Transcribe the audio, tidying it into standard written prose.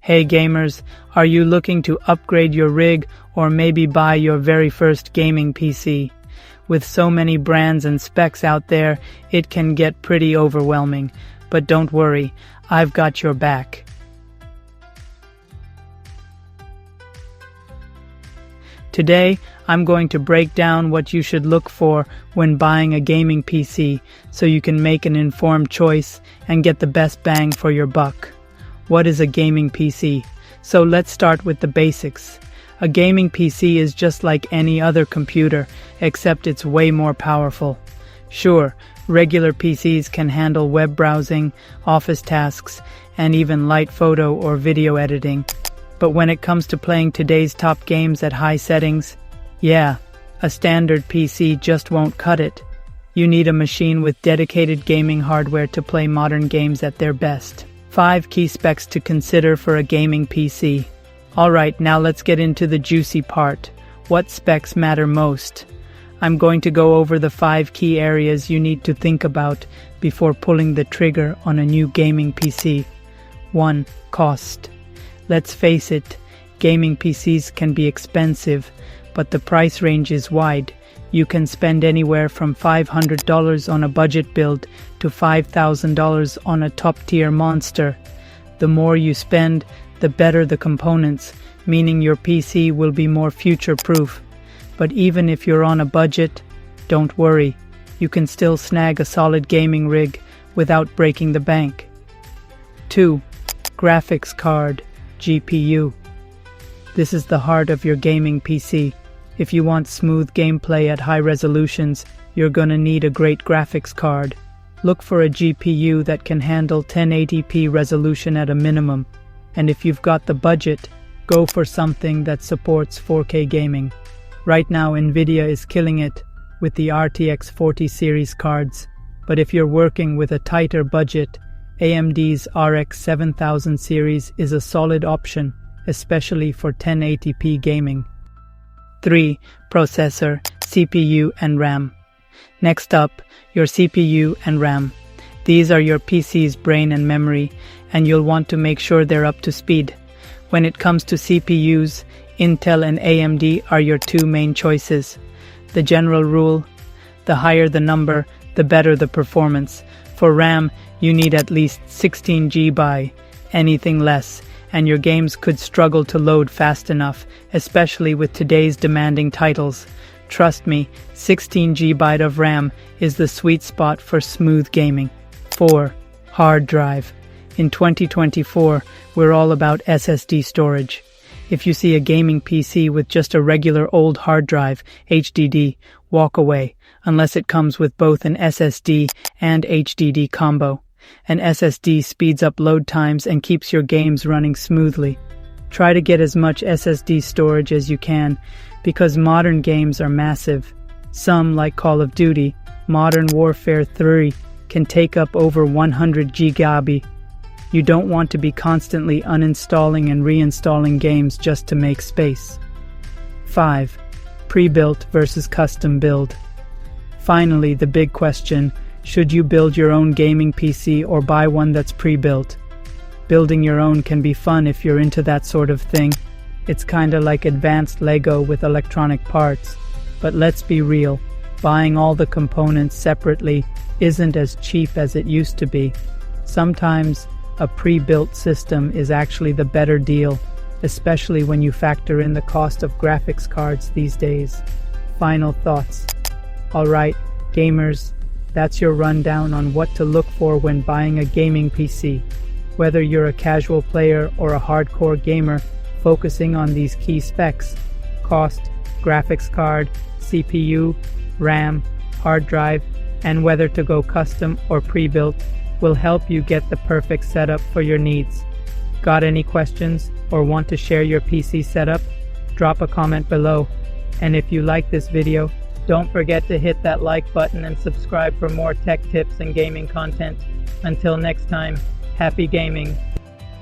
Hey gamers, are you looking to upgrade your rig or maybe buy your very first gaming PC? With so many brands and specs out there, it can get pretty overwhelming, but don't worry, I've got your back. Today, I'm going to break down what you should look for when buying a gaming PC so you can make an informed choice and get the best bang for your buck. What is a gaming PC? So let's start with the basics. A gaming PC is just like any other computer, except it's way more powerful. Sure, regular PCs can handle web browsing, office tasks, and even light photo or video editing. But when it comes to playing today's top games at high settings, yeah, a standard PC just won't cut it. You need a machine with dedicated gaming hardware to play modern games at their best. 5 key specs to consider for a gaming PC. Alright, now let's get into the juicy part. What specs matter most? I'm going to go over the 5 key areas you need to think about before pulling the trigger on a new gaming PC. 1. Cost. Let's face it, gaming PCs can be expensive, but the price range is wide. You can spend anywhere from $500 on a budget build to $5,000 on a top-tier monster. The more you spend, the better the components, meaning your PC will be more future-proof. But even if you're on a budget, don't worry, you can still snag a solid gaming rig without breaking the bank. 2. Graphics card, GPU. This is the heart of your gaming PC. If you want smooth gameplay at high resolutions, you're gonna need a great graphics card. Look for a GPU that can handle 1080p resolution at a minimum. And if you've got the budget, go for something that supports 4K gaming. Right now, Nvidia is killing it with the RTX 40 series cards. But if you're working with a tighter budget, AMD's RX 7000 series is a solid option, especially for 1080p gaming. 3. Processor, CPU and RAM. Next up, your CPU and RAM. These are your PC's brain and memory, and you'll want to make sure they're up to speed. When it comes to CPUs, Intel and AMD are your 2 main choices. The general rule: the higher the number, the better the performance. For RAM, you need at least 16 GB, anything less, and your games could struggle to load fast enough, especially with today's demanding titles. Trust me, 16 GB of RAM is the sweet spot for smooth gaming. 4. Hard drive. In 2024, we're all about SSD storage. If you see a gaming PC with just a regular old hard drive, HDD, walk away, unless it comes with both an SSD and HDD combo. An SSD speeds up load times and keeps your games running smoothly. Try to get as much SSD storage as you can, because modern games are massive. Some, like Call of Duty, Modern Warfare 3, can take up over 100 GB. You don't want to be constantly uninstalling and reinstalling games just to make space. 5. Pre-built versus custom build. Finally, the big question: should you build your own gaming PC or buy one that's pre-built? Building your own can be fun if you're into that sort of thing. It's kinda like advanced Lego with electronic parts. But let's be real, buying all the components separately isn't as cheap as it used to be. Sometimes a pre-built system is actually the better deal, especially when you factor in the cost of graphics cards these days. Final thoughts. Alright, gamers, that's your rundown on what to look for when buying a gaming PC. Whether you're a casual player or a hardcore gamer, focusing on these key specs: cost, graphics card, CPU, RAM, hard drive, and whether to go custom or pre-built will help you get the perfect setup for your needs. Got any questions or want to share your PC setup? Drop a comment below. And if you like this video, don't forget to hit that like button and subscribe for more tech tips and gaming content. Until next time, happy gaming.